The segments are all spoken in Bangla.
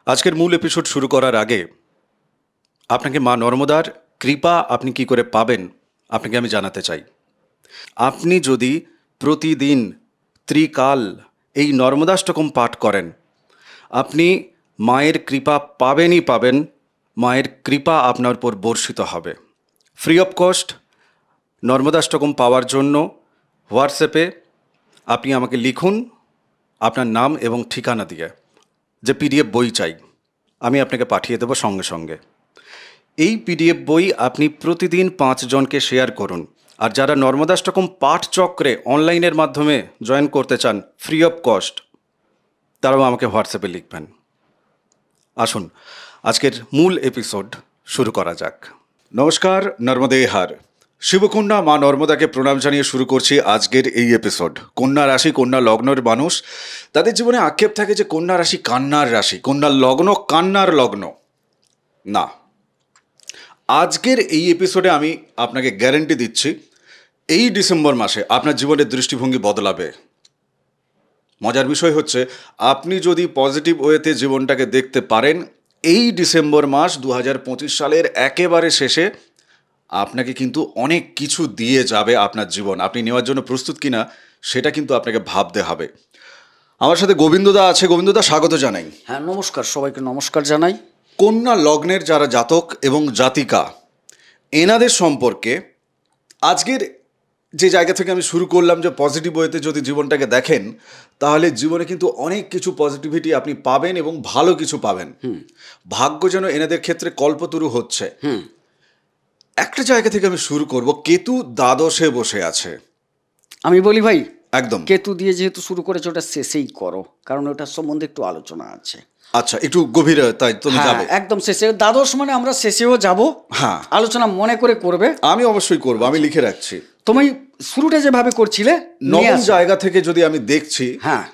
আজকের মূল এপিসোড শুরু করার আগে আপনাকে মা নর্মদার কৃপা আপনি কি করে পাবেন আপনাকে আমি জানাতে চাই। আপনি যদি প্রতিদিন ত্রিকাল এই নর্মদাষ্টকম পাঠ করেন আপনি মায়ের কৃপা পাবেনই পাবেন। মায়ের কৃপা আপনার উপর বর্ষিত হবে। ফ্রি অফ কস্ট নর্মদাষ্টকম পাওয়ার জন্য হোয়াটসঅ্যাপে আপনি আমাকে লিখুন আপনার নাম এবং ঠিকানা দিয়ে যে পিডিএফ বই চাই, আমি আপনাকে পাঠিয়ে দেবো সঙ্গে সঙ্গে। এই পিডিএফ বই আপনি প্রতিদিন 5 জনকে শেয়ার করুন। আর যারা নর্মদাষ্টকম পাঠ চক্রে অনলাইনের মাধ্যমে জয়েন করতে চান ফ্রি অফ কস্ট, তারাও আমাকে হোয়াটসঅ্যাপে লিখবেন। আসুন আজকের মূল এপিসোড শুরু করা যাক। নমস্কার, নর্মদে হার। শিবকন্যা মা নর্মদাকে প্রণাম জানিয়ে শুরু করছি আজকের এই এপিসোড। কন্যা রাশি, কন্যা লগ্নের মানুষ, তাদের জীবনে আক্ষেপ থাকে যে কন্যা রাশি কান্নার রাশি, কন্যা লগ্ন কান্নার লগ্ন। না, আজকের এই এপিসোডে আমি আপনাকে গ্যারেন্টি দিচ্ছি এই ডিসেম্বর মাসে আপনার জীবনের দৃষ্টিভঙ্গি বদলাবে। মজার বিষয় হচ্ছে আপনি যদি পজিটিভ ওয়েতে জীবনটাকে দেখতে পারেন, এই ডিসেম্বর মাস 2025 সালের একেবারে শেষে আপনাকে কিন্তু অনেক কিছু দিয়ে যাবে আপনার জীবন। আপনি নেওয়ার জন্য প্রস্তুত কিনা সেটা কিন্তু আপনাকে ভাবতে হবে। আমার সাথে গোবিন্দদা আছে। গোবিন্দদা, স্বাগত জানাই। হ্যাঁ, নমস্কার, সবাইকে নমস্কার জানাই। কন্যা লগ্নের যারা জাতক এবং জাতিকা, এনাদের সম্পর্কে আজকের যে জায়গা থেকে আমি শুরু করলাম যে পজিটিভ ওয়েতে যদি জীবনটাকে দেখেন তাহলে জীবনে কিন্তু অনেক কিছু পজিটিভিটি আপনি পাবেন এবং ভালো কিছু পাবেন। ভাগ্য যেন এনাদের ক্ষেত্রে কল্পতরু হচ্ছে। একটা জায়গা থেকে আমি শুরু করব। কেতু দ্বাদশে বসে আছে। আমি বলি ভাই, একদম কেতু দিয়ে যেহেতু শুরু করেছে ওটা শেষেই করো, কারণ ওটার সম্বন্ধে একটু আলোচনা আছে। আচ্ছা, একটু গভীর তাই তুমি যাবে? একদম শেষে, দ্বাদশ মানে আমরা শেষেও যাব। হ্যাঁ, আলোচনা মনে করে করবে। আমি অবশ্যই করব, আমি লিখে রাখছি। তুমি শুরুটা যেভাবে করছিলে নবম জায়গা থেকে যদি আমি দেখছি, হ্যাঁ,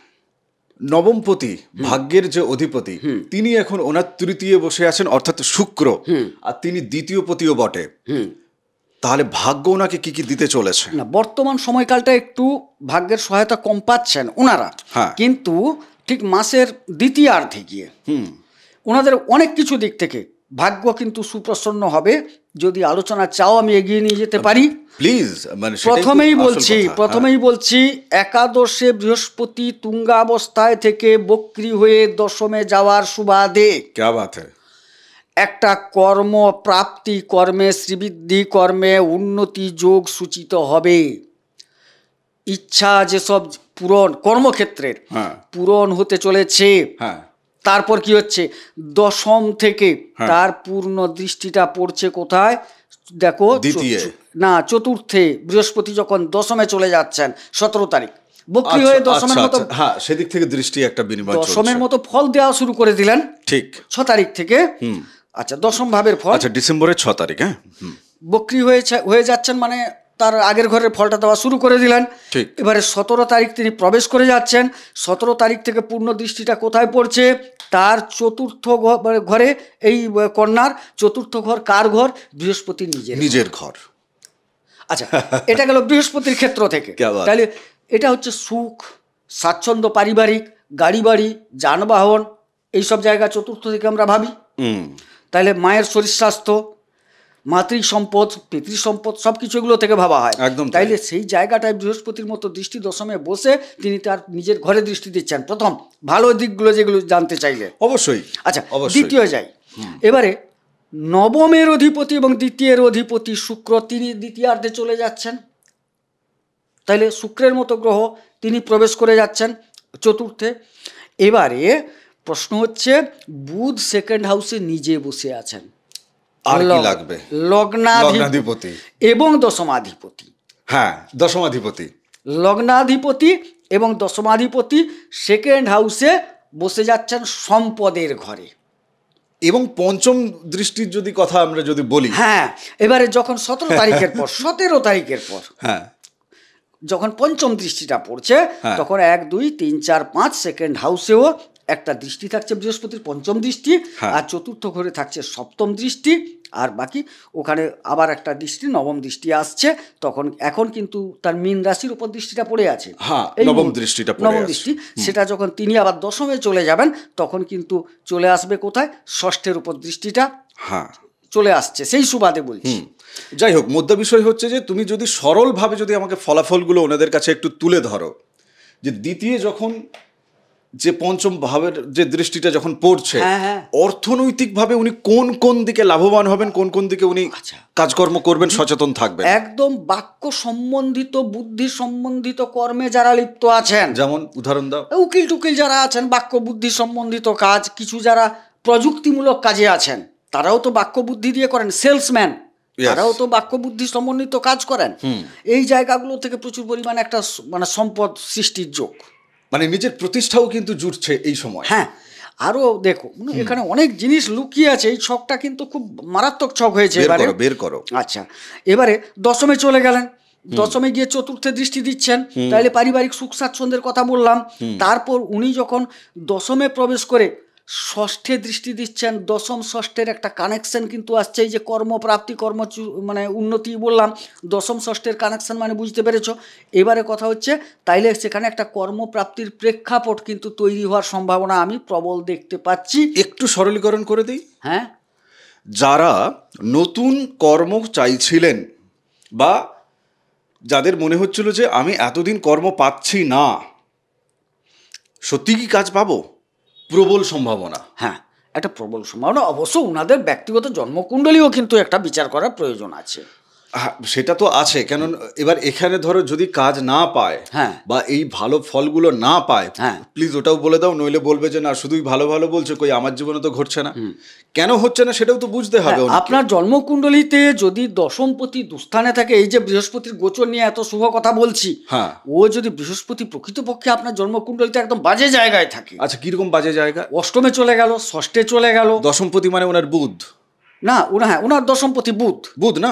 নবমপতি ভাগ্যের যে অধিপতি তিনি এখন ওনার তৃতীয় বসে আছেন, অর্থাৎ শুক্র, আর তিনি দ্বিতীয় পতিও বটে। তাহলে ভাগ্য ওনাকে কি কি দিতে চলেছে? না, বর্তমান সময়কালটা একটু ভাগ্যের সহায়তা কম পাচ্ছেন ওনারা, কিন্তু ঠিক মাসের দ্বিতীয়ার্ধে গিয়ে ওনাদের অনেক কিছু দিক থেকে ভাগ্য কিন্তু সুপ্রসন্ন হবে। যদি আলোচনা চাও আমি এগিয়ে নিয়ে যেতে পারি, প্লিজ। প্রথমেই বলছি একাদশে বৃহস্পতি তুঙ্গাবস্থায় থেকে বক্রী হয়ে দশমে যাওয়ার সুবাদে ক্যা বাত হ্যায়, একটা কর্ম প্রাপ্তি, কর্মে শ্রীবৃদ্ধি, কর্মে উন্নতি যোগ সূচিত হবে। ইচ্ছা যেসব পূরণ কর্মক্ষেত্রের পূরণ হতে চলেছে। তারপর কি হচ্ছে, দশম থেকে তার পূর্ণ দৃষ্টিটা পড়ছে কোথায় দেখো, চতুর্থে বৃহস্পতি যখন দশমে চলে যাচ্ছেন 17 তারিখ বক্রী হয়ে দশমের মতো, সেদিক থেকে দৃষ্টি একটা বিনিময় চলছে। দশমের মতো ফল দেওয়া শুরু করে দিলেন ঠিক 6 তারিখ থেকে। আচ্ছা, দশম ভাবের ফল, আচ্ছা ডিসেম্বরের 6 তারিখ। হ্যাঁ, বক্রী হয়ে যাচ্ছেন মানে তার আগের ঘরের ফলটা দেওয়া শুরু করে দিলেন। এবারে 17 তারিখ তিনি প্রবেশ করে যাচ্ছেন। 17 তারিখ থেকে পূর্ণ দৃষ্টিটা কোথায় পড়ছে, তার চতুর্থ ঘরে। এই কন্যার চতুর্থ ঘর কার ঘর? বৃহস্পতি নিজের ঘর। আচ্ছা, এটা গেল বৃহস্পতির ক্ষেত্র থেকে। তাহলে এটা হচ্ছে সুখ, স্বাচ্ছন্দ্য, পারিবারিক, গাড়ি বাড়ি, যানবাহন, এইসব জায়গা চতুর্থ থেকে আমরা ভাবি। তাহলে মায়ের শরীর স্বাস্থ্য, মাতৃ সম্পদ, পিতৃ সম্পদ, সবকিছু এগুলো থেকে ভাবা হয়। তাইলে সেই জায়গাটায় বৃহস্পতির মতো দৃষ্টি দশমে বসে তিনি তার নিজের ঘরে দৃষ্টি দিচ্ছেন। প্রথম ভালো দিকগুলো যেগুলো জানতে চাইলে অবশ্যই। আচ্ছা, দ্বিতীয় যাই। এবারে নবমের অধিপতি এবং দ্বিতীয়ের অধিপতি শুক্র, তিনি দ্বিতীয়ার্ধে চলে যাচ্ছেন। তাইলে শুক্রের মতো গ্রহ তিনি প্রবেশ করে যাচ্ছেন চতুর্থে। এবারে প্রশ্ন হচ্ছে, বুধ সেকেন্ড হাউসে নিজে বসে আছেন, আর কি লাগবে? লগ্নাধিপতি এবং দশমাধিপতি। হ্যাঁ, দশমাধিপতি, লগ্নাধিপতি এবং দশমাধিপতি সেকেন্ড হাউসে বসে যাচ্ছেন সম্পদের ঘরে। এবং পঞ্চম দৃষ্টির যদি কথা আমরা যদি বলি, হ্যাঁ, এবারে যখন 17 তারিখের পর 17 তারিখের পর যখন পঞ্চম দৃষ্টিটা পড়ছে, তখন 1 2 3 4 5 সেকেন্ড হাউসেও একটা দৃষ্টি থাকছে বৃহস্পতির পঞ্চম দৃষ্টি, আর চতুর্থ ঘরে থাকছে সপ্তম দৃষ্টি, আর বাকি ওখানে আবার একটা দৃষ্টি নবম দৃষ্টি আসছে। তখন এখন কিন্তু তার মীন রাশির উপর দৃষ্টিটা পড়ে আছে, নবম দৃষ্টিটা নবম দৃষ্টি। সেটা যখন তিনি আবার দশমে চলে যাবেন তখন কিন্তু চলে আসবে কোথায়, ষষ্ঠের উপর দৃষ্টিটা চলে আসছে, সেই সুবাদে বলছি। যাই হোক, মুদ্রা বিষয় হচ্ছে যে তুমি যদি সরলভাবে যদি আমাকে ফলাফলগুলো ওনাদের কাছে একটু তুলে ধরো, যে দ্বিতীয় যখন যে পঞ্চম ভাবের যে দৃষ্টিটা যখন পড়ছে, অর্থনৈতিকভাবে উনি কোন কোন দিকে লাভবান হবেন, কোন কোন দিকে উনি কাজকর্ম করবেন, সচেতন থাকবেন। একদম বাক্য সম্বন্ধিত, বুদ্ধি সম্বন্ধিত কর্মে যারা লিপ্ত আছেন, যেমন উদাহরণ দাও। উকিল টুকিল যারা আছেন, বাক্য বুদ্ধি সম্বন্ধিত কাজ, কিছু যারা প্রযুক্তিমূলক কাজে আছেন তারাও তো বাক্য বুদ্ধি দিয়ে করেন, সেলসম্যান তারাও তো বাক্য বুদ্ধি সম্বন্ধিত কাজ করেন। এই জায়গাগুলো থেকে প্রচুর পরিমাণে একটা মানে সম্পদ সৃষ্টির যোগ, মানে নিজের প্রতিষ্ঠাও কিন্তু জুটছে এই সময়। আরও দেখো এখানে অনেক জিনিস লুকিয়ে আছে, এই ছকটা কিন্তু খুব মারাত্মক ছক হয়েছে। এবারে বের করো। আচ্ছা, এবারে দশমে চলে গেলেন, দশমে গিয়ে চতুর্থে দৃষ্টি দিচ্ছেন, তাহলে পারিবারিক সুখ স্বাচ্ছন্দ্যের কথা বললাম। তারপর উনি যখন দশমে প্রবেশ করে ষষ্ঠে দৃষ্টি দিচ্ছেন, দশম ষষ্ঠের একটা কানেকশন কিন্তু আসছে, এই যে কর্মপ্রাপ্তি, মানে উন্নতি বললাম, দশম ষষ্ঠের কানেকশন মানে বুঝতে পেরেছো। এবারে কথা হচ্ছে তাইলে সেখানে একটা কর্মপ্রাপ্তির প্রেক্ষাপট কিন্তু তৈরি হওয়ার সম্ভাবনা আমি প্রবল দেখতে পাচ্ছি। একটু সরলীকরণ করে দিই। যারা নতুন কর্ম চাইছিলেন বা যাদের মনে হচ্ছিল যে আমি এতদিন কর্ম পাচ্ছি না, সত্যি কি কাজ পাবো, প্রবল সম্ভাবনা। একটা প্রবল সম্ভাবনা। অবশ্য ওনাদের ব্যক্তিগত জন্মকুণ্ডলীও কিন্তু একটা বিচার করার প্রয়োজন আছে। সেটা তো আছে, কেন এবার এখানে ধরো যদি কাজ না পায় বা এই ভালো ফলগুলো না পায়, প্লিজ ওটাও বলে দাও, নইলে বলবে যে না শুধুই ভালো ভালো বলছে, কই আমার জীবনে তো ঘটছে না। কেন হচ্ছে না সেটাও তো বুঝতে হবে। আপনার জন্মকুণ্ডলীতে যদি দশমপতি দুস্থানে থাকে, এই যে বৃহস্পতির গোচর নিয়ে এত শুভ কথা বলছি, ও যদি বৃহস্পতি প্রকৃতপক্ষে আপনার জন্মকুণ্ডলীতে একদম বাজে জায়গায় থাকে। আচ্ছা, কিরকম বাজে জায়গা? অষ্টমে চলে গেল, ষষ্ঠে চলে গেল। দশমপতি মানে ওনার বুধ না, ওনার দশমপতি বুধ না।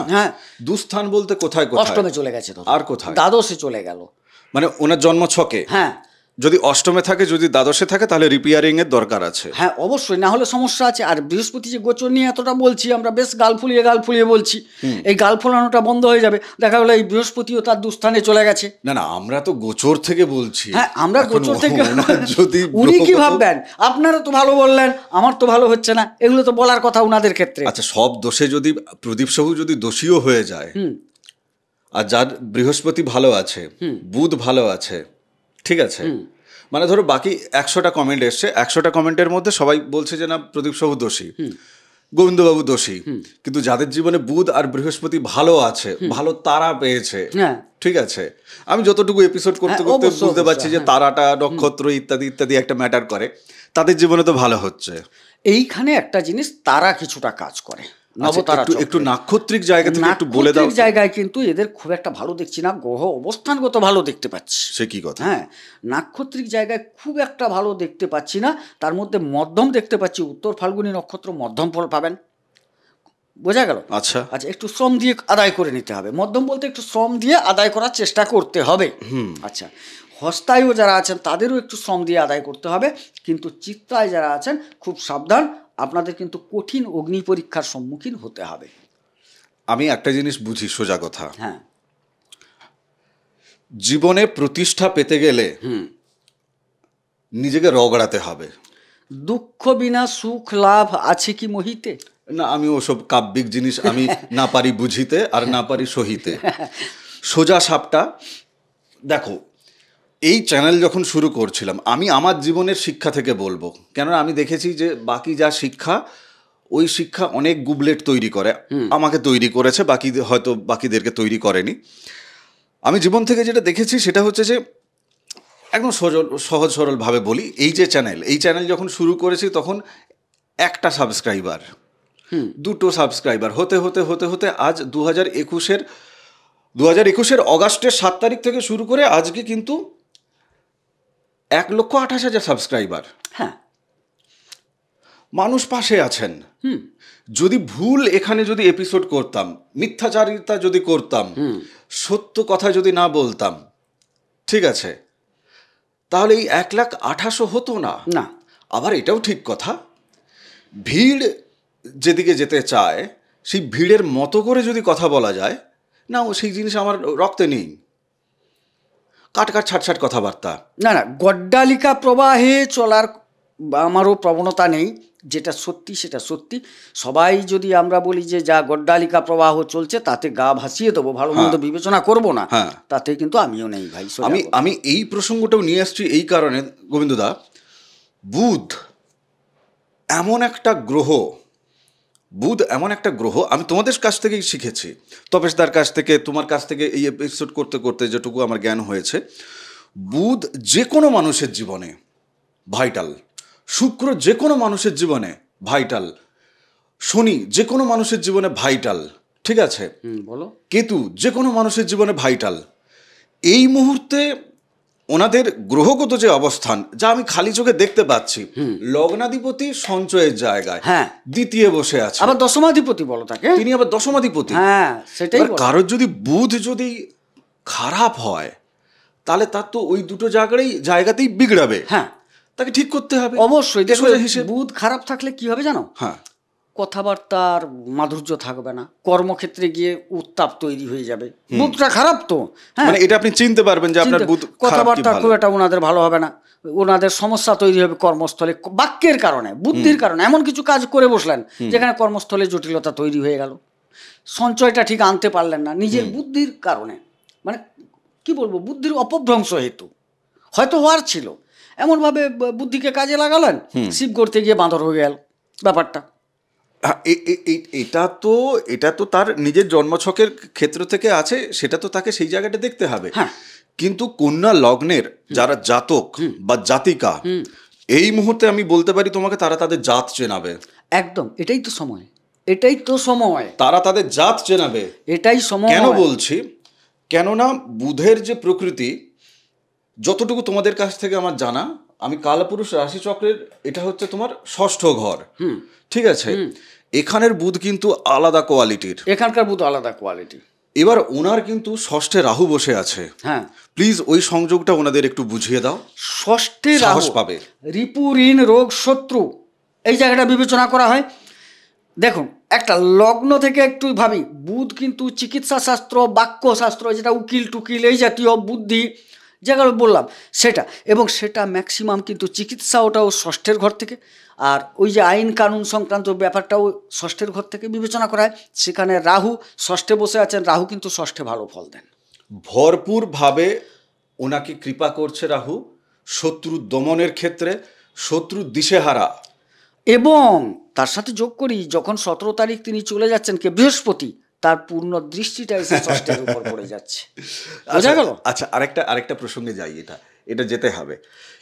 দুস্থান বলতে কোথায়? অষ্টমে চলে গেছে, আর কোথায়? দ্বাদশে চলে গেল। মানে ওনার জন্ম ছকে যদি অষ্টমে থাকে, যদি দ্বাদশে থাকে, তাহলে রিপেয়ারিং এর দরকার আছে। অবশ্যই, না হলে সমস্যা আছে। আর বৃহস্পতি যে গোচর নিয়ে এতটা বলছি আমরা, বেশ গাল ফুলিয়ে বলছি, এই গাল ফোলানোটা বন্ধ হয়ে যাবে। দেখা গেলো এই বৃহস্পতিও তার দুস্থানে চলে গেছে। না, আমরা তো গোচর থেকে বলছি। আমরা গোচর থেকে। যদি উনি কি ভাববেন, আপনারা তো ভালো বললেন, আমার তো ভালো হচ্ছে না, এগুলো তো বলার কথা উনাদের ক্ষেত্রে। আচ্ছা, সব দোষে যদি প্রদীপ সাহু যদি দোষীও হয়ে যায়, আর যার বৃহস্পতি ভালো আছে, বুধ ভালো আছে, ঠিক আছে, মানে ধরো বাকি 100টা কমেন্ট এসছে, 100টা কমেন্টের মধ্যে সবাই বলছে যে না প্রদীপ সাহু দোষী, গোবিন্দবাবু দোষী, কিন্তু যাদের জীবনে বুধ আর বৃহস্পতি ভালো আছে, ভালো তারা পেয়েছে, ঠিক আছে, আমি যতটুকু এপিসোড করতে করতে বুঝতে পারছি যে তারাটা, নক্ষত্র ইত্যাদি ইত্যাদি একটা ম্যাটার করে, তাদের জীবনে তো ভালো হচ্ছে। এইখানে একটা জিনিস, তারা কিছুটা কাজ করে। একটু নাক্ষত্রিক জায়গা থেকে একটু বলে দাও। জায়গায় কিন্তু এদের খুব একটা ভালো দেখছি না, গ্রহ অবস্থানগত ভালো দেখতে পাচ্ছি। সে কি কথা? নাক্ষত্রিক জায়গায় খুব একটা ভালো দেখতে পাচ্ছি না। তার মধ্যে মধ্যম দেখতে পাচ্ছি, উত্তর ফাল্গুনী নক্ষত্র মধ্যম ফল পাবেন, বোঝা গেল? আচ্ছা, একটু শ্রম দিয়ে আদায় করে নিতে হবে। মধ্যম বলতে একটু শ্রম দিয়ে আদায় করার চেষ্টা করতে হবে। আচ্ছা, হস্তায়ও যারা আছেন তাদেরও একটু শ্রম দিয়ে আদায় করতে হবে, কিন্তু চিত্তায় যারা আছেন খুব সাবধান, আপনাদের কিন্তু কঠিন অগ্নি পরীক্ষার সম্মুখীন হতে হবে। আমি একটা জিনিস বুঝি, সোজা কথা, জীবনে প্রতিষ্ঠা পেতে গেলে নিজেকে রগড়াতে হবে। দুঃখ বিনা সুখ লাভ আছে কি মহিতে? না, আমি ওসব কাব্যিক জিনিস আমি না পারি বুঝিতে আর না পারি সহিতে। সোজা সাপটা দেখো, এই চ্যানেল যখন শুরু করছিলাম, আমি আমার জীবনের শিক্ষা থেকে বলবো, কেননা আমি দেখেছি যে বাকি যা শিক্ষা, ওই শিক্ষা অনেক গুবলেট তৈরি করে, আমাকে তৈরি করেছে, হয়তো বাকিদেরকে তৈরি করেনি। আমি জীবন থেকে যেটা দেখেছি সেটা হচ্ছে যে একদম সহজ সরলভাবে বলি, এই চ্যানেল যখন শুরু করেছি তখন একটা সাবস্ক্রাইবার, দুটো সাবস্ক্রাইবার হতে হতে হতে হতে আজ 2021-এর অগাস্টের 7 তারিখ থেকে শুরু করে আজকে কিন্তু 1,28,000 সাবস্ক্রাইবার। মানুষ পাশে আছেন। যদি ভুল এখানে যদি এপিসোড করতাম, মিথ্যাচারিতা যদি করতাম, সত্য কথা যদি না বলতাম, ঠিক আছে, তাহলে এই 1,28,000 হতো না। আবার এটাও ঠিক কথা, ভিড় যেদিকে যেতে চায় সেই ভিড়ের মতো করে যদি কথা বলা যায়, না ও সেই জিনিস আমার রক্তে নেই, কাট কাট ছাট ছাট কথাবার্তা। না না, গড্ডালিকা প্রবাহে চলার আমারও প্রবণতা নেই, যেটা সত্যি সেটা সত্যি। সবাই যদি আমরা বলি যে যা গড্ডালিকা প্রবাহ চলছে তাতে গা ভাসিয়ে দেবো, ভালো মন্দ বিবেচনা করবো না, তাতে কিন্তু আমিও নেই ভাই। আমি এই প্রসঙ্গটাও নিয়ে আসছি এই কারণে গোবিন্দদা, বুধ এমন একটা গ্রহ, বুধ এমন একটা গ্রহ, আমি তোমাদের কাছ থেকেই শিখেছি, তপেশদার কাছ থেকে, তোমার কাছ থেকে, এই এপিসোড করতে করতে যেটুকু আমার জ্ঞান হয়েছে, বুধ যে কোনো মানুষের জীবনে ভাইটাল, শুক্র যে কোনো মানুষের জীবনে ভাইটাল, শনি যে কোনো মানুষের জীবনে ভাইটাল, ঠিক আছে, বলো, কেতু যে কোনো মানুষের জীবনে ভাইটাল। এই মুহূর্তে ওনাদের গ্রহগত যে অবস্থান, যা আমি খালি চোখে দেখতে পাচ্ছি, লগ্নাধিপতি সঞ্চয়ের জায়গায় দ্বিতীয় বসে আছে, আবার দশমাধিপতি বলো তাকে, তিনি আবার দশমাধিপতি। হ্যাঁ, সেটাই। কারোর যদি বুধ যদি খারাপ হয়, তাহলে তার তো ওই দুটো জায়গাতেই বিগড়াবে। হ্যাঁ, তাকে ঠিক করতে হবে অবশ্যই। দেখো, বুধ খারাপ থাকলে কি হবে জানো? হ্যাঁ, কথাবার্তার মাধুর্য থাকবে না, কর্মক্ষেত্রে গিয়ে উত্তাপ তৈরি হয়ে যাবে। বুধটা খারাপ তো, মানে এটা আপনি চিনতে পারবেন যে আপনার বুধ, কথাবার্তা খুব একটা ওনাদের ভালো হবে না, ওনাদের সমস্যা তৈরি হবে কর্মস্থলে, বাক্যের কারণে, বুদ্ধির কারণে। এমন কিছু কাজ করে বসলেন যেখানে কর্মস্থলে জটিলতা তৈরি হয়ে গেল, সঞ্চয়টা ঠিক আনতে পারলেন না নিজের বুদ্ধির কারণে, মানে কি বলবো, বুদ্ধির অপভ্রংশ হেতু। হয়তো হওয়ার ছিল, এমনভাবে বুদ্ধিকে কাজে লাগালেন, শিব করতে গিয়ে বাঁদর হয়ে গেল ব্যাপারটা। এটা তো তার নিজের জন্মছকের ক্ষেত্র থেকে আছে, সেটা তো তাকে সেই জায়গাটা দেখতে হবে। কিন্তু কন্যা লগ্নের যারা জাতক বা জাতিকা, এই মুহূর্তে আমি বলতে পারি তোমাকে, তারা তাদের জাত চেনাবে। একদম, এটাই তো সময়, এটাই তো সময়, তারা তাদের জাত চেনাবে, এটাই সময়। কেন বলছি? কেননা বুধের যে প্রকৃতি, যতটুকু তোমাদের কাছ থেকে আমার জানা, আমি কালপুরুষ রাশিচক্রের, এটা হচ্ছে তোমার ষষ্ঠ ঘর, ঠিক আছে, এখানের বুধ কিন্তু আলাদা কোয়ালিটির, এখানকার বুধ আলাদা কোয়ালিটি। এবার ওনার কিন্তু ষষ্ঠে রাহু বসে আছে। হ্যাঁ, প্লিজ ওই সংযোগটা ওনাদের একটু বুঝিয়ে দাও। ষষ্ঠে সাহস পাবে, রিপু, ঋণ, রোগ, শত্রু, এই জায়গাটা বিবেচনা করা হয়। দেখুন, একটা লগ্ন থেকে একটু ভাবি, বুধ কিন্তু চিকিৎসা শাস্ত্র, বাক্যশাস্ত্র, যেটা উকিল টুকিল এই জাতীয় বুদ্ধি যেগুলো বললাম সেটা, এবং সেটা ম্যাক্সিমাম কিন্তু চিকিৎসা, ওটাও ষষ্ঠের ঘর থেকে। আর ওই যে আইন কানুন সংক্রান্ত ব্যাপারটাও ষষ্ঠের ঘর থেকে বিবেচনা করা হয়। সেখানে রাহু ষষ্ঠে বসে আছেন, রাহু কিন্তু ষষ্ঠে ভালো ফল দেন, ভরপুরভাবে ওনাকে কৃপা করছে রাহু, শত্রু দমনের ক্ষেত্রে, শত্রু দিশেহারা। এবং তার সাথে যোগ করি, যখন 17 তারিখ তিনি চলে যাচ্ছেন, কে বৃহস্পতি, তার পূর্ণ দৃষ্টিটা এসে ষষ্ঠের উপর পড়ে যাচ্ছে। বোঝা গেল? আচ্ছা, আরেকটা প্রসঙ্গে যাই, এটা যেতে হবে,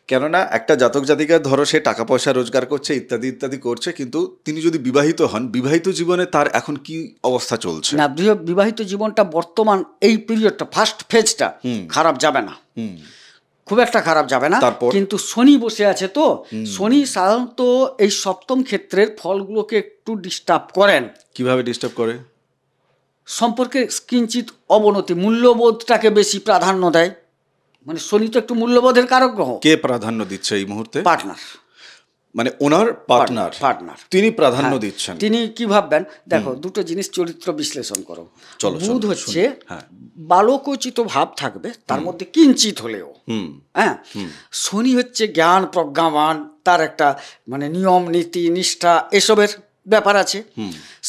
কেননা একটা জাতক জাতিকা, ধরো সে টাকা পয়সা রোজগার করছে, ইত্যাদি ইত্যাদি করছে, কিন্তু তিনি যদি বিবাহিত হন, বিবাহিত জীবনে তার এখন কি অবস্থা চলছে? না, বিবাহিত জীবনটা বর্তমান এই পিরিয়ডটা, ফার্স্ট ফেজটা খারাপ যাবে না, খুব একটা খারাপ যাবে না। কিন্তু শনি বসে আছে তো, শনি সাধারণত এই সপ্তম ক্ষেত্রের ফলগুলোকে একটু ডিস্টার্ব করেন। কিভাবে ডিস্টার্ব করে? সম্পর্কে কিঞ্চিত অবনতি, মূল্যবোধটাকে বেশি প্রাধান্য দেয়। মানে শনি তো একটু মূল্যবোধের কারক গ্রহ। কে প্রাধান্য দিচ্ছে এই মুহূর্তে? পার্টনার, মানে ওনার পার্টনার তিনি প্রাধান্য দিচ্ছেন। তিনি কি ভাববেন? দেখো, দুটো জিনিস চরিত্র বিশ্লেষণ করো। বুধ হচ্ছে বালকোচিত ভাব থাকবে তার মধ্যে কিঞ্চিত হলেও, হ্যাঁ। শনি হচ্ছে জ্ঞান প্রজ্ঞাবান, তার একটা মানে নিয়ম নীতি নিষ্ঠা এসবের ব্যাপার আছে।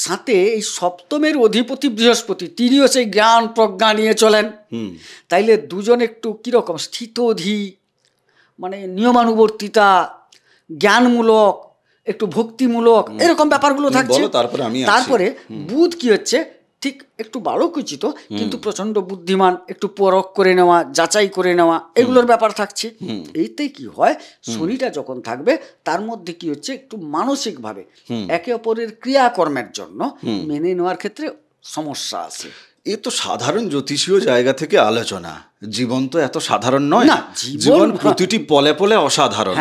সাথে এই সপ্তমের অধিপতি বৃহস্পতি, তিনিও সেই জ্ঞান প্রজ্ঞা নিয়ে চলেন। তাইলে দুজন একটু কিরকম স্থিতধী, মানে নিয়মানুবর্তিতা, জ্ঞানমূলক, একটু ভক্তিমূলক, এরকম ব্যাপারগুলো থাকছে। তারপরে বুধ কি হচ্ছে, ঠিক একটু বালকোচিত কিন্তু প্রচন্ড বুদ্ধিমান, একটু পরখ করে নেওয়া, যাচাই করে নেওয়া, এগুলোর ব্যাপার থাকছে। এইতে কি হয়, শনিটা যখন থাকবে তার মধ্যে কি হচ্ছে, একটু মানসিকভাবে একে অপরের ক্রিয়াকর্মের জন্য মেনে নেওয়ার ক্ষেত্রে সমস্যা আছে। এ তো সাধারণ জ্যোতিষীয় জায়গা থেকে আলোচনা, জীবন তো এত সাধারণ নয়, জীবন প্রতিটি পলে পলে অসাধারণ।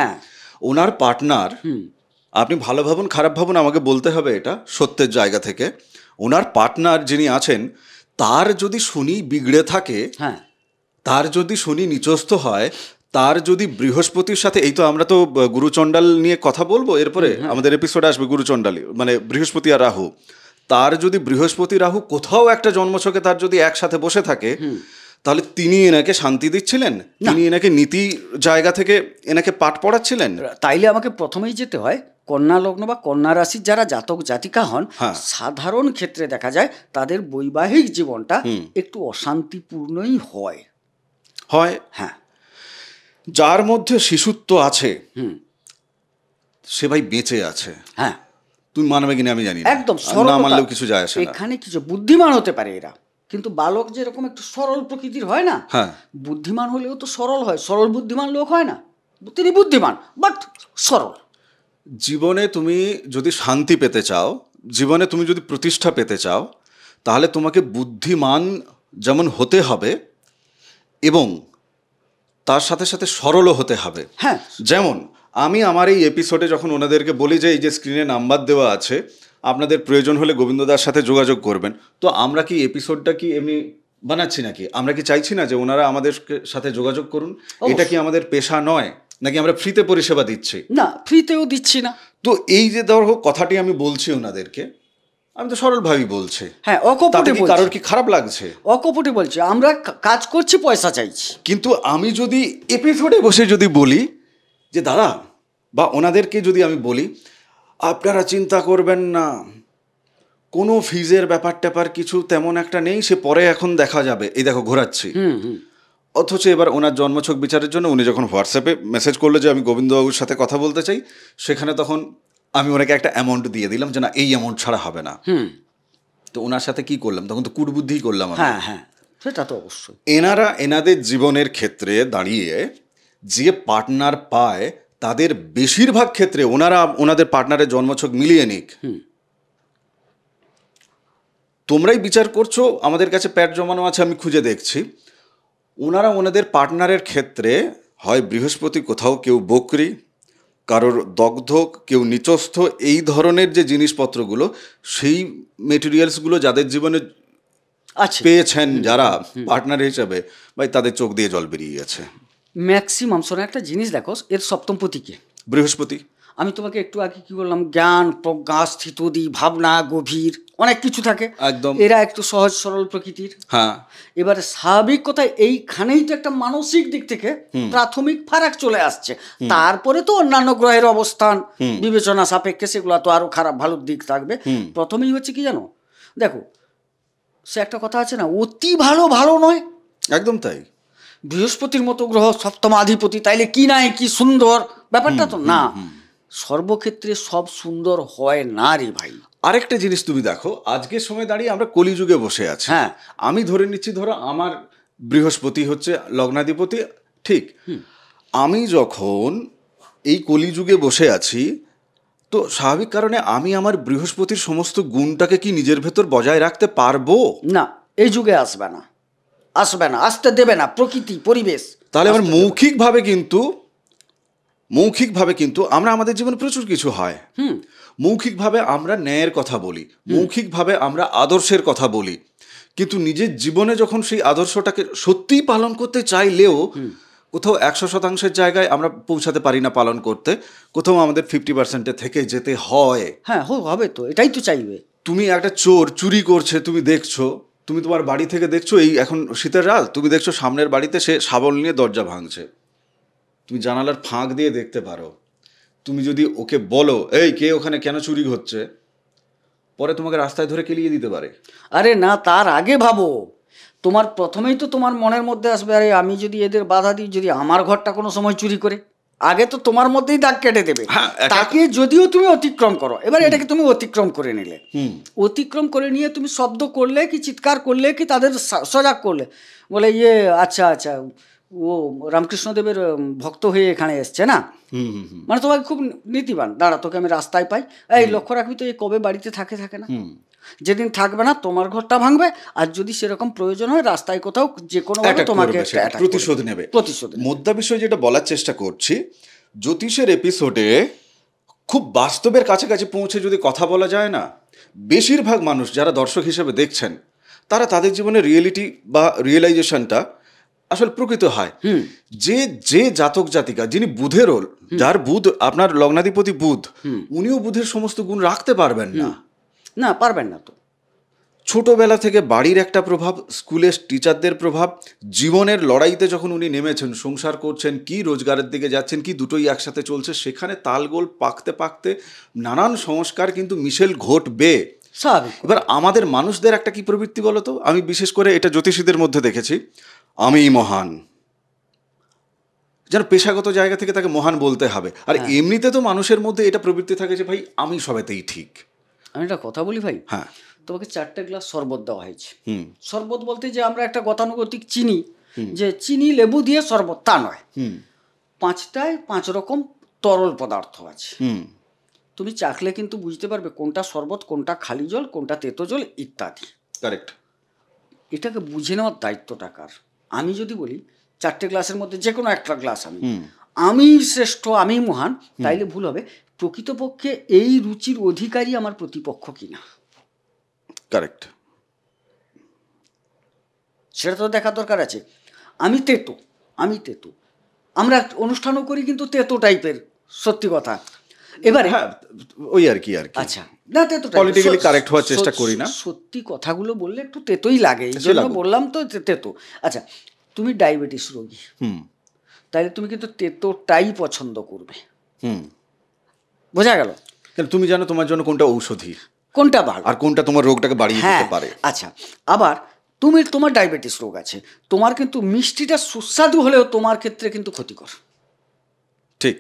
ওনার পার্টনার, আপনি ভালো ভাবুন খারাপ ভাবুন, আমাকে বলতে হবে এটা সত্যের জায়গা থেকে, ওনার পার্টনার যিনি আছেন, তার যদি শনি বিগড়ে থাকে, তার যদি শনি নিচস্থ হয়, তার যদি বৃহস্পতির সাথে, এই তো আমরা তো গুরুচণ্ডাল নিয়ে কথা বলবো এরপরে, আমাদের এপিসোডে আসবে গুরুচণ্ডালী, মানে বৃহস্পতি আর রাহু, তার যদি বৃহস্পতি রাহু কোথাও একটা জন্মছকে তার যদি একসাথে বসে থাকে, তাহলে তিনি এনাকে শান্তি দিচ্ছিলেন, তিনি এনাকে নীতি জায়গা থেকে এনাকে পাঠ পড়াচ্ছিলেন। তাইলে আমাকে প্রথমেই যেতে হয় কন্যা লগ্ন বা কন্যা রাশির যারা জাতক জাতিকা হন, সাধারণ ক্ষেত্রে দেখা যায় তাদের বৈবাহিক জীবনটা একটু অশান্তিপূর্ণই হয়। হ্যাঁ, যার মধ্যে শিশুত্ব আছে সে ভাই বেঁচে আছে। হ্যাঁ, তুমি মানবে কিনা আমি জানি না, একদম না মানলেও কিছু যায় আসে না। এখানে কিছু বুদ্ধিমান হতে পারে এরা, কিন্তু বালক যেরকম একটু সরল প্রকৃতির হয় না, বুদ্ধিমান হলেও তো সরল হয়, সরল বুদ্ধিমান লোক হয় না। তিনি বুদ্ধিমান বাট সরল। জীবনে তুমি যদি শান্তি পেতে চাও, জীবনে তুমি যদি প্রতিষ্ঠা পেতে চাও, তাহলে তোমাকে বুদ্ধিমান যেমন হতে হবে এবং তার সাথে সাথে সরলও হতে হবে। হ্যাঁ, যেমন আমি আমার এই এপিসোডে যখন ওনাদেরকে বলি যে এই যে স্ক্রিনে নাম্বার দেওয়া আছে, আপনাদের প্রয়োজন হলে গোবিন্দদার সাথে যোগাযোগ করবেন, তো আমরা কি এপিসোডটা কি এমনি বানাচ্ছি নাকি? আমরা কি চাইছি না যে ওনারা আমাদের সাথে যোগাযোগ করুন? এটা কি আমাদের পেশা নয়, নাকি আমরা ফ্রিতে পরিষেবা দিচ্ছি? না, ফ্রিতেও দিচ্ছি না। তো এই যে ধরো কথাটি আমি বলছি ওনাদেরকে, আমি তো সরলভাবেই বলছি। হ্যাঁ, অকপটে বলছি। কারোর কি খারাপ লাগছে? অকপটে বলছি, আমরা কাজ করছি, পয়সা চাইছি। কিন্তু আমি যদি এপিসোডে বসে যদি বলি যে দাদা, বা ওনাদেরকে যদি আমি বলি আপনারা চিন্তা করবেন না, কোনো ফিজের ব্যাপার ট্যাপার কিছু তেমন একটা নেই, সে পরে এখন দেখা যাবে, এই দেখো ঘোরাচ্ছি। অথচ এবার ওনার জন্মছক বিচারের জন্য উনি যখন হোয়াটসঅ্যাপে মেসেজ করলো যে আমি গোবিন্দবাবুর সাথে কথা বলতে চাই, সেখানে তখন আমি ওনাকে একটা অ্যামাউন্ট দিয়ে দিলাম যে না, এই অ্যামাউন্ট ছাড়া হবে না। তো ওনার সাথে কি করলাম, তখন তো কুটবুদ্ধি করলাম। হ্যাঁ হ্যাঁ, সেটা তো অবশ্যই। এনাদের জীবনের ক্ষেত্রে দাঁড়িয়ে যে পার্টনার পায়, তাদের বেশিরভাগ ক্ষেত্রে ওনাদের পার্টনারের জন্মছক মিলিয়ে নিক। তোমরাই বিচার করছো, আমাদের কাছে প্যাট জমানো আছে, আমি খুঁজে দেখছি। ওনাদের পার্টনারের ক্ষেত্রে হয় বৃহস্পতি কোথাও কেউ বকরি, কারোর দগ্ধ, কেউ নিচস্থ, এই ধরনের যে জিনিসপত্রগুলো, সেই মেটেরিয়ালসগুলো যাদের জীবনে পেয়েছেন যারা পার্টনার হিসাবে, ভাই তাদের চোখ দিয়ে জল বেরিয়ে গেছে ম্যাক্সিমাম। শোনো একটা জিনিস দেখো, এর সপ্তমপতিকে বৃহস্পতি। আমি তোমাকে একটু আগে কি বললাম, জ্ঞান, প্রজ্ঞা, স্থিতদি, ভাবনা, গভীর, অনেক কিছু থাকে একদম। এরা একটু সহজ সরল প্রকৃতির। হ্যাঁ, এবারে স্বাভাবিক কথা, এইখানেই তো একটা মানসিক দিক থেকে প্রাথমিক ফারাক চলে আসছে। তারপরে তো অন্যান্য গ্রহের অবস্থান বিবেচনা সাপেক্ষে সেগুলো তো আরো খারাপ ভালো দিক থাকবে। প্রথমেই হচ্ছে কি জানো, দেখো সে একটা কথা আছে না, অতি ভালো ভালো নয়। একদম তাই। বৃহস্পতির মতো গ্রহ সপ্তমাধিপতি, তাইলে কি নাই কি সুন্দর, ব্যাপারটা তো না। সর্বক্ষেত্রে সব সুন্দর হয় না রে ভাই। আরেকটা জিনিস তুমি দেখো, আজকের সময় দাঁড়িয়ে আমরা কলিযুগে বসে আছি। হ্যাঁ, আমি ধরে নিচ্ছি, ধরো আমার বৃহস্পতি হচ্ছে লগ্নাধিপতি, ঠিক? আমি যখন এই কলিযুগে বসে আছি, তো স্বাভাবিক কারণে আমি আমার বৃহস্পতির সমস্ত গুণটাকে কি নিজের ভেতর বজায় রাখতে পারবো? না, এই যুগে আসবে না, আসবে না, আসতে দেবে না প্রকৃতি পরিবেশ। তাহলে আমার মৌখিকভাবে কিন্তু আমরা আমাদের জীবনে প্রচুর কিছু হয়। মৌখিকভাবে আমরা ন্যায়ের কথা বলি, মৌখিকভাবে আমরা আদর্শের কথা বলি, কিন্তু নিজের জীবনে যখন সেই আদর্শটাকে সত্যিই পালন করতে চাইলেও কোথাও 100% জায়গায় আমরা পৌঁছাতে পারি না পালন করতে, কোথাও আমাদের 50% থেকে যেতে হয়। হ্যাঁ, হবে তো, এটাই তো চাইবে। তুমি একটা চোর চুরি করছে, তুমি দেখছো, তুমি তোমার বাড়ি থেকে দেখছো, এই এখন শীতের রাত, তুমি দেখছো সামনের বাড়িতে সে শাবল নিয়ে দরজা ভাঙছে, তুমি জানালার ফাঁক দিয়ে দেখতে পারো। তুমি যদি ওকে বলো এই কে ওখানে কেন চুরি হচ্ছে, পরে তোমাকে রাস্তায় ধরে কেলিয়ে দিতে পারে। আরে না, তার আগে ভাবো, তোমার প্রথমেই তো তোমার মনের মধ্যে আসবে, আরে আমি যদি এদের বাধা দিই, যদি আমার ঘরটা কোনো সময় চুরি করে, আগে তো তোমার মধ্যেই দাগ কেটে দেবে। তাকে যদিও তুমি অতিক্রম করো, এবার এটাকে তুমি অতিক্রম করে নিলে, অতিক্রম করে নিয়ে তুমি শব্দ করলে কি চিৎকার করলে কি তাদের সজাগ করলে, বলে ইয়ে আচ্ছা আচ্ছা ও রামকৃষ্ণদেবের ভক্ত হয়ে এখানে এসছে না, মানে তোমাকে খুব নীতিবান, দাঁড়া তোকে আমি রাস্তায় পাই, এই লক্ষ্য রাখবি তো এই কবে বাড়িতে থাকে না, যেদিন থাকবে না তোমার ঘরটা ভাঙবে, আর যদি সেরকম প্রয়োজন হয় রাস্তায় কোথাও যে কোনো তোমাকে প্রতিশোধ নেবে। মুদ্রা বিষয় যেটা বলার চেষ্টা করছি, জ্যোতিষের এপিসোডে খুব বাস্তবের কাছাকাছি পৌঁছে যদি কথা বলা যায় না, বেশিরভাগ মানুষ যারা দর্শক হিসেবে দেখছেন, তারা তাদের জীবনের রিয়েলিটি বা রিয়েলাইজেশনটা আসলে প্রকৃত হয়। যে যে জাতক জাতিকা যিনি বুধের রোল, যার বুধ আপনার লগ্নাধিপতি বুধ, উনিও বুধের সমস্ত গুণ রাখতে পারবেন না। না, পারবেন না তো। ছোটবেলা থেকে বাড়ির একটা প্রভাব, স্কুলের টিচারদের প্রভাব, জীবনের লড়াইতে যখন উনি নেমেছেন, সংসার করছেন কি রোজগারের দিকে যাচ্ছেন কি দুটোই একসাথে চলছে, সেখানে তালগোল পাকতে পাকতে নানান সংস্কার কিন্তু মিশেল ঘটবে। এবার আমাদের মানুষদের একটা কি প্রবৃত্তি বলতো, আমি বিশেষ করে এটা জ্যোতিষীদের মধ্যে দেখেছি, আমি মহান, যেন পেশাগত জায়গা থেকে তাকে মহান বলতে হবে। আর এমনিতে তো মানুষের মধ্যে এটা প্রবৃত্তি থাকে যে ভাই আমি সবেতেই ঠিক। আমি একটা কথা বলি ভাই, হ্যাঁ, তোমাকে 4টে গ্লাস শরবত দেওয়া হয়েছে। শরবত বলতে যে আমরা একটা গতানুগতিক চিনি, যে চিনি লেবু দিয়ে শরবত, তা নয়। 5টায় 5 রকম তরল পদার্থ আছে। তুমি চাখলে কিন্তু বুঝতে পারবে কোনটা শরবত, কোনটা খালি জল, কোনটা তেতো জল ইত্যাদি। কারেক্ট। এটাকে বুঝে নেওয়ার দায়িত্বটা কার? আমি যদি বলি 4টে গ্লাসের মধ্যে যে কোনো একটা গ্লাস আমি শ্রেষ্ঠ, আমি মহান, তাইলে ভুল হবে। প্রকৃতপক্ষে এই রুচির অধিকারী আমার প্রতিপক্ষ কিনা, কারেক্ট, সেটা তো দেখার দরকার আছে। আমি তেতো, আমরা অনুষ্ঠানও করি কিন্তু তেতো টাইপের, সত্যি কথা। এবারে ওই আর কি আচ্ছা, না তেতো পলিটিক্যালি কারেক্ট হওয়ার চেষ্টা করি না, সত্যি কথাগুলো বললে একটু তেতোই লাগে, এই জন্য বললাম তো তেতো। আচ্ছা, তুমি ডায়াবেটিস রোগী, তাইলে তুমি কিন্তু তেতোটাই পছন্দ করবে। বোঝা গেল? তুমি জানো তোমার জন্য কোনটা ঔষধি, কোনটা ভালো, আর কোনটা তোমার রোগটাকে বাড়িয়ে দিতে পারে। আচ্ছা, আবার তোমার ডায়াবেটিস রোগ আছে, তোমার কিন্তু মিষ্টিটা সুস্বাদু হলেও তোমার ক্ষেত্রে কিন্তু ক্ষতিকর। ঠিক,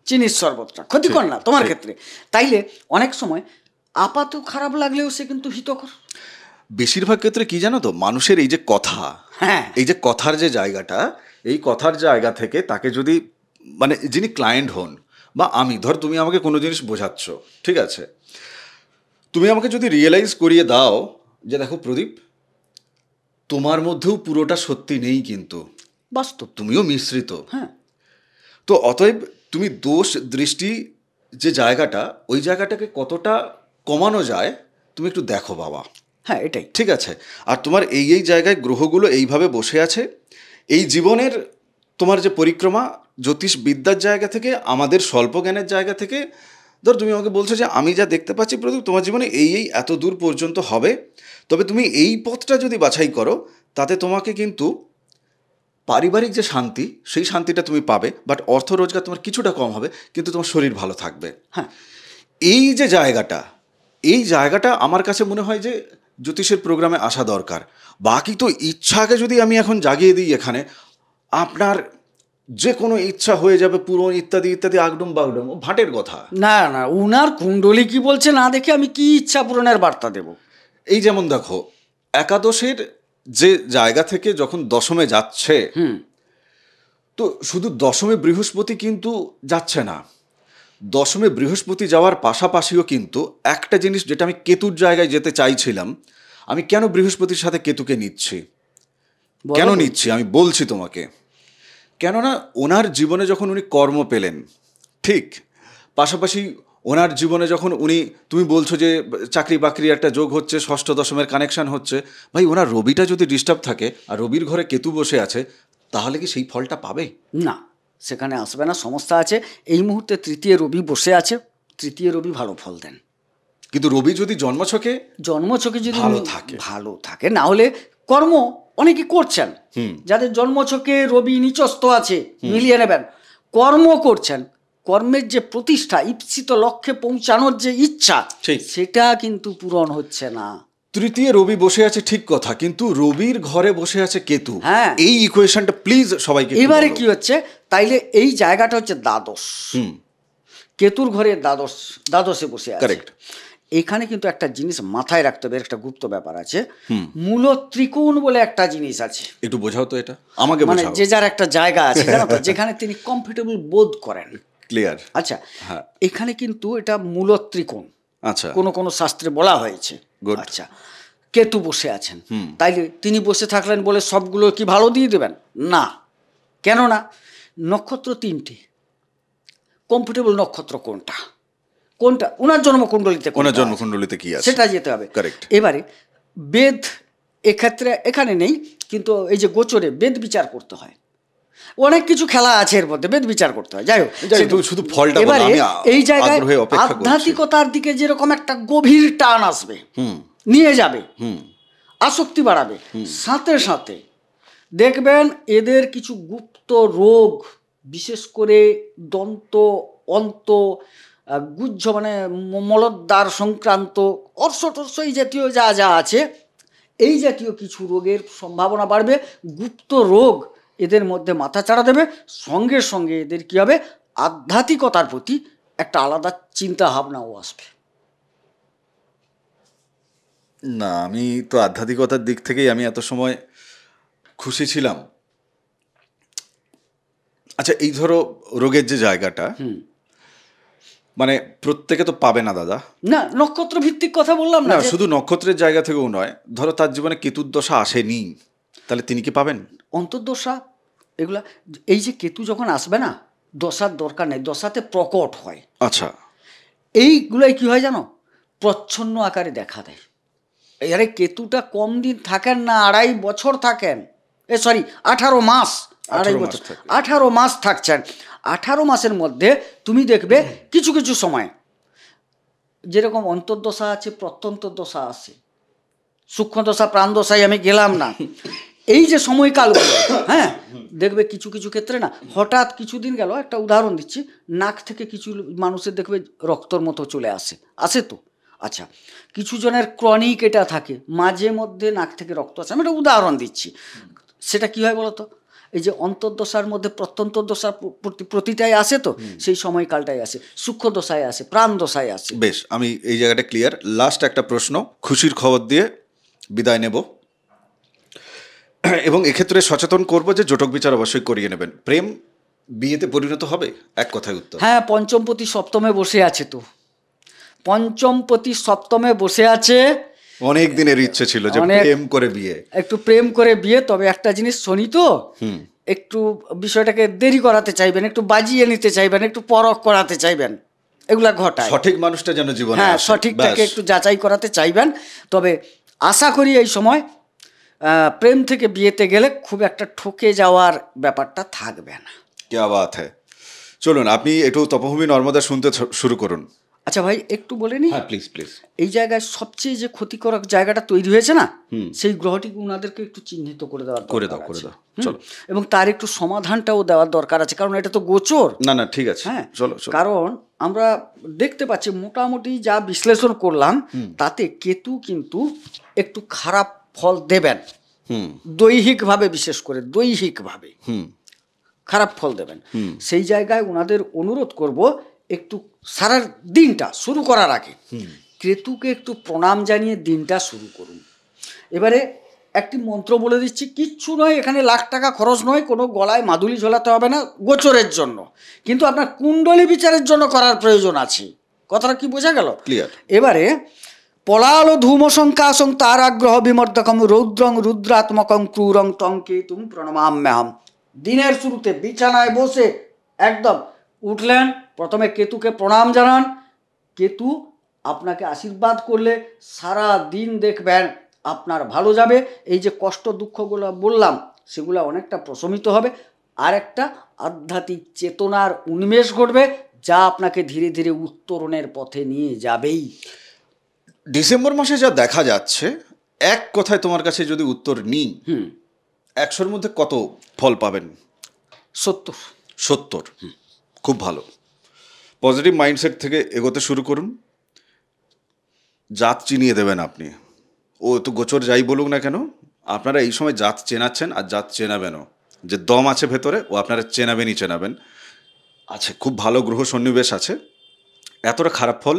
চিনির শরবতটা ক্ষতিকর না তোমার ক্ষেত্রে, তাইলে অনেক সময় আপাত খারাপ লাগলেও সে কিন্তু হিতকর। বেশিরভাগ ক্ষেত্রে কি জানো তো, মানুষের এই যে কথা, এই যে কথার যে জায়গাটা, এই কথার জায়গা থেকে তাকে যদি, মানে যিনি ক্লায়েন্ট হন বা আমি, ধর তুমি আমাকে কোনো জিনিস বোঝাচ্ছ, ঠিক আছে, তুমি আমাকে যদি রিয়েলাইজ করিয়ে দাও যে দেখো প্রদীপ, তোমার মধ্যেও পুরোটা সত্যি নেই, কিন্তু বাস্তব তুমিও মিশ্রিত। তো অতএব তুমি দোষ দৃষ্টি যে জায়গাটা, ওই জায়গাটাকে কতটা কমানো যায় তুমি একটু দেখো বাবা। এটাই ঠিক আছে। আর তোমার এই জায়গায় গ্রহগুলো এইভাবে বসে আছে, এই জীবনের তোমার যে পরিক্রমা, জ্যোতিষ বিদ্যার জায়গা থেকে, আমাদের স্বল্প জ্ঞানের জায়গা থেকে, ধর তুমি আমাকে বলছো যে আমি যা দেখতে পাচ্ছি প্রদীপ তোমার জীবনে এই এত দূর পর্যন্ত হবে, তবে তুমি এই পথটা যদি বাছাই করো তাতে তোমাকে কিন্তু পারিবারিক যে শান্তি, সেই শান্তিটা তুমি পাবে, বাট অর্থ রোজগার তোমার কিছুটা কম হবে, কিন্তু তোমার শরীর ভালো থাকবে। এই যে জায়গাটা, এই জায়গাটা আমার কাছে মনে হয় যে জ্যোতিষের প্রোগ্রামে আসা দরকার। বাকি তো ইচ্ছাকে যদি আমি এখন জাগিয়ে দিই এখানে, আপনার যে কোনো ইচ্ছা হয়ে যাবে পূরণ ইত্যাদি ইত্যাদি, আগডুম বাগডুম, ভাটের কথা। না, উনার কুণ্ডলী কি বলছে না দেখে আমি কি ইচ্ছা পূরণের বার্তা দেব? এই যেমন দেখো, একাদশের যে জায়গা থেকে যখন দশমে যাচ্ছে, তো শুধু দশমে বৃহস্পতি কিন্তু যাচ্ছে না, দশমে বৃহস্পতি যাওয়ার পাশাপাশিও কিন্তু একটা জিনিস, যেটা আমি কেতুর জায়গায় যেতে চাইছিলাম, আমি কেন বৃহস্পতির সাথে কেতুকে নিচ্ছি, কেন নিচ্ছি আমি বলছি তোমাকে। কেননা ওনার জীবনে যখন উনি কর্ম পেলেন, ঠিক পাশাপাশি ওনার জীবনে যখন উনি, তুমি বলছো যে চাকরি বাকরির একটা যোগ হচ্ছে, ষষ্ঠ দশমের কানেকশন হচ্ছে, ভাই ওনার রবিটা যদি ডিস্টার্ব থাকে আর রবির ঘরে কেতু বসে আছে, তাহলে কি সেই ফলটা পাবে? না, সেখানে আসবে না, সমস্যা আছে। এই মুহূর্তে তৃতীয় রবি বসে আছে, তৃতীয় রবি ভালো ফল দেন। কিন্তু রবি যদি জন্মছকে যদি ভালো থাকে, না হলে কর্ম অনেকে করছেন, যাদের জন্মছকে রবি নিচস্থ আছে, মিলিয়ে নেবেন, কর্ম করছেন, কর্মের যে প্রতিষ্ঠা, ইপ্সিত লক্ষ্যে পৌঁছানোর যে ইচ্ছা, সেটা কিন্তু পূরণ হচ্ছে না। তৃতীয় রবি বসে আছে ঠিক কথা, কিন্তু রবির ঘরে বসে আছে কেতু। এই ইকুয়েশনটা প্লিজ সবাইকে। এবারে কি হচ্ছে, তাইলে এই জায়গাটা হচ্ছে দ্বাদশ, কেতুর ঘরে দ্বাদশে বসে আছে। কারেক্ট। এখানে কিন্তু একটা জিনিস মাথায় রাখতে হবে, একটা গুপ্ত ব্যাপার আছে। মূল ত্রিকোণ বলে একটা জিনিস আছে, একটু বোঝাও তো এটা আমাকে। মানে যে যার একটা জায়গা আছে জানো তো, যেখানে তিনি কমফোর্টেবল বোধ করেন। ক্লিয়ার। আচ্ছা, এখানে কিন্তু এটা মূল ত্রিকোণ, আচ্ছা, কোনো শাস্ত্রে বলা হয়েছে। আচ্ছা, কেতু বসে আছেন, তাইলে তিনি বসে থাকলেন বলে সবগুলো কি ভালো দিয়ে দেবেন? না, কেননা নক্ষত্র 3টি, কমফোর্টেবল নক্ষত্র কোনটা ওনার জন্মকুণ্ডলিতে কি আছে সেটা যেতে হবে। কারেক্ট। এবারে বেদ এক্ষেত্রে এখানে নেই, কিন্তু এই যে গোচরে বেদ বিচার করতে হয়, অনেক কিছু খেলা আছে এর মধ্যে, বেদ বিচার করতে হয়। যাই হোক, শুধু ফলটা বলো, এবারে আমি এই জায়গায় আগ্রহে অপেক্ষা করছি। আধ্যাত্মিকতার দিকে যেরকম একটা গভীর টান আসবে, নিয়ে যাবে, আসক্তি বাড়াবে, সাথে সাথে দেখবেন এদের কিছু গুপ্ত রোগ, বিশেষ করে দন্ত, অন্ত, গুহ্য মানে মলদ্বার সংক্রান্ত, অর্শ টর্শ এই জাতীয় যা যা আছে, এই জাতীয় কিছু রোগের সম্ভাবনা বাড়বে। গুপ্ত রোগ এদের মধ্যে মাথা চাড়া দেবে, সঙ্গে সঙ্গে এদের কী হবে, আধ্যাত্মিকতার প্রতি একটা আলাদা চিন্তা ভাবনাও আসবে। না, আমি তো আধ্যাত্মিকতার দিক থেকেই আমি এত সময় খুশি ছিলাম। আচ্ছা, এই ধরো রোগের যে জায়গাটা, মানে প্রত্যেকে তো পাবে না দাদা। না, নক্ষত্র ভিত্তিক কথা বললাম না, শুধু নক্ষত্রের জায়গা থেকেও নয়, ধরো তার জীবনে কেতুর দশা আসেনি, তাহলে তিনি কি পাবেন? অন্তর্দশা এগুলা, এই যে কেতু যখন আসবে না, দশার দরকার নেই, দশাতে প্রকট হয়। আচ্ছা, এইগুলাই কি হয় জানো, প্রচ্ছন্ন আকারে দেখা দেয়। আরে কেতুটা কম দিন থাকেন না, 2.5 বছর থাকেন, 18 মাস, 2.5 বছর, 18 মাস থাকছেন। 18 মাসের মধ্যে তুমি দেখবে কিছু কিছু সময় যেরকম অন্তর্দশা আছে, প্রত্যন্তর্দশা আছে, সূক্ষ্মদশা, প্রাণদশায় আমি গেলাম না। এই যে সময়কালগুলো, হ্যাঁ, দেখবে কিছু কিছু ক্ষেত্রে না, হঠাৎ কিছুদিন গেল, একটা উদাহরণ দিচ্ছি, নাক থেকে কিছু মানুষের দেখবে রক্তর মতো চলে আসে তো। আচ্ছা, কিছু জনের ক্রনিক এটা থাকে, মাঝে মধ্যে নাক থেকে রক্ত আসে, আমি একটা উদাহরণ দিচ্ছি। সেটা কি হয় বলতো, এই যে অন্তর্দশার মধ্যে প্রত্যন্তর্দশার প্রতিটাই আসে তো, সেই সময়কালটাই আসে, সূক্ষ্মদশায় আসে, প্রাণদশায় আসে। বেশ, আমি এই জায়গাটা ক্লিয়ার। লাস্ট একটা প্রশ্ন, খুশির খবর দিয়ে বিদায় নেব, এবং এক্ষেত্রে সচেতন করব যে জটক বিচার অবশ্যই করিয়ে নেবেন। প্রেম বিয়েতে পরিণত হবে, এক কথায় উত্তর। হ্যাঁ, পঞ্চমপতি সপ্তমে বসে আছে তো, পঞ্চমপতি সপ্তমে বসে আছে। অনেক দিনের ইচ্ছে ছিল যে প্রেম করে বিয়ে, একটু প্রেম করে বিয়ে। তবে একটা জিনিস শনি তো, একটু বিষয়টাকে দেরি করাতে চাইবেন, একটু বাজিয়ে নিতে চাইবেন, একটু পরখ করাতে চাইবেন, এগুলা ঘটায়। সঠিক মানুষটা যেন জীবনে, হ্যাঁ, সঠিকটাকে একটু যাচাই করাতে চাইবেন। তবে আশা করি এই সময় প্রেম থেকে বিয়েতে গেলে খুব একটা ঠকে যাওয়ার ব্যাপারটা থাকবে না। क्या बात है। চলুন, আপনি একটু তপভূমি নর্মদা শুনতে শুরু করুন। আচ্ছা ভাই, একটু বলে নি, হ্যাঁ প্লিজ প্লিজ। এই জায়গায় সবচেয়ে যে ক্ষতিকর জায়গাটা তৈরি হয়েছে না, সেই গ্রহটিকে ওনাদেরকে একটু চিহ্নিত করে দেওয়ার করে দাও চলো। এবং তার একটু সমাধানটাও দেওয়ার দরকার আছে, কারণ এটা তো গোচর। না ঠিক আছে, হ্যাঁ চলো। কারণ আমরা দেখতে পাচ্ছি, মোটামুটি যা বিশ্লেষণ করলাম, তাতে কেতু কিন্তু একটু খারাপ ফল দেবেন, দৈহিকভাবে, বিশেষ করে দৈহিকভাবে খারাপ ফল দেবেন। সেই জায়গায় ওনাদের অনুরোধ করব, একটু সারা দিনটা শুরু করার আগে কেতুকে একটু প্রণাম জানিয়ে দিনটা শুরু করুন। এবারে একটি মন্ত্র বলে দিচ্ছি, কিচ্ছু নয়, এখানে লাখ টাকা খরচ নয়, কোনো গলায় মাদুলি ঝোলাতে হবে না গোচরের জন্য, কিন্তু আপনার কুণ্ডলী বিচারের জন্য করার প্রয়োজন আছে। কথাটা কি বোঝা গেল? ক্লিয়ার। এবারে পলালো ধূমশঙ্কাশং তারাগ্রহ বিমর্দকম রৌদ্রং রুদ্রাত্মকং ক্রূরং তং কেতুং প্রণমাম্যহম। দিনের শুরুতে বিছানায় বসে একদম উঠলেন, প্রথমে কেতুকে প্রণাম জানান। কেতু আপনাকে আশীর্বাদ করলে সারা দিন দেখবেন আপনার ভালো যাবে। এই যে কষ্ট দুঃখগুলো বললাম, সেগুলো অনেকটা প্রশমিত হবে, আর একটা আধ্যাত্মিক চেতনার উন্মেষ ঘটবে, যা আপনাকে ধীরে ধীরে উত্তরণের পথে নিয়ে যাবেই। ডিসেম্বর মাসে যা দেখা যাচ্ছে, এক কথায় তোমার কাছে যদি উত্তর নিই, 100-র মধ্যে কত ফল পাবেন? 70। খুব ভালো। পজিটিভ মাইন্ডসেট থেকে এগোতে শুরু করুন। জাত চিনিয়ে দেবেন আপনি, ও তো গোচর যাই বলুক না কেন, আপনারা এই সময় জাত চেনাচ্ছেন, আর জাত চেনাবেনও, যে দম আছে ভেতরে, ও আপনারা চেনাবেন আছে। খুব ভালো গ্রহ সন্নিবেশ আছে, এতটা খারাপ ফল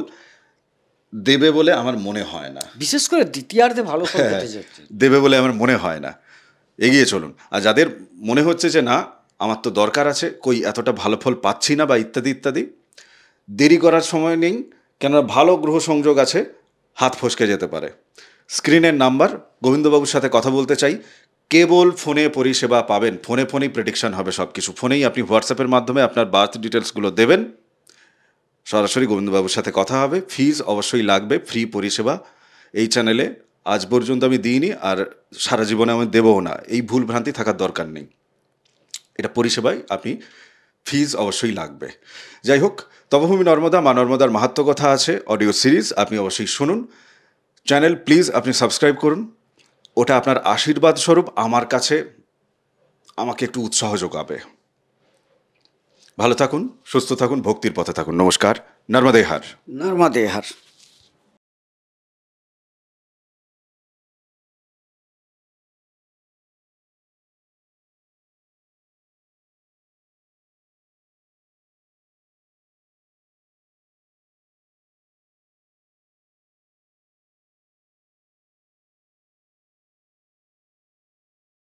দেবে বলে আমার মনে হয় না, বিশেষ করে দ্বিতীয়ার্ধে ভালো ফল দেবে বলে আমার মনে হয় না। এগিয়ে চলুন। আর যাদের মনে হচ্ছে যে না, আমার তো দরকার আছে, কই এতটা ভালো ফল পাচ্ছি না, বা ইত্যাদি ইত্যাদি, দেরি করার সময় নেই, কেননা ভালো গ্রহ সংযোগ আছে, হাত ফসকে যেতে পারে। স্ক্রিনের নাম্বার, গোবিন্দবাবুর সাথে কথা বলতে চাই, কেবল ফোনে পরিষেবা পাবেন, ফোনেই প্রেডিকশান হবে সব কিছু, ফোনেই আপনি হোয়াটসঅ্যাপের মাধ্যমে আপনার বার্থ ডিটেলসগুলো দেবেন, সরাসরি গোবিন্দবাবুর সাথে কথা হবে। ফিজ অবশ্যই লাগবে, ফ্রি পরিষেবা এই চ্যানেলে আজ পর্যন্ত আমি দিইনি, আর সারা জীবনে আমি দেবও না। এই ভুল ভ্রান্তি থাকার দরকার নেই। এটা পরিষেবায় আপনি ফিজ অবশ্যই লাগবে। যাই হোক, তপভূমি নর্মদা, মা নর্মদার মাহাত্ম্য কথা আছে অডিও সিরিজ, আপনি অবশ্যই শুনুন। চ্যানেল প্লিজ আপনি সাবস্ক্রাইব করুন, ওটা আপনার আশীর্বাদ স্বরূপ আমার কাছে আমাকে একটু উৎসাহ যোগাবে। ভালো থাকুন, সুস্থ থাকুন, ভক্তির পথে থাকুন। নমস্কার। নর্মদে হার। নর্মদে হার।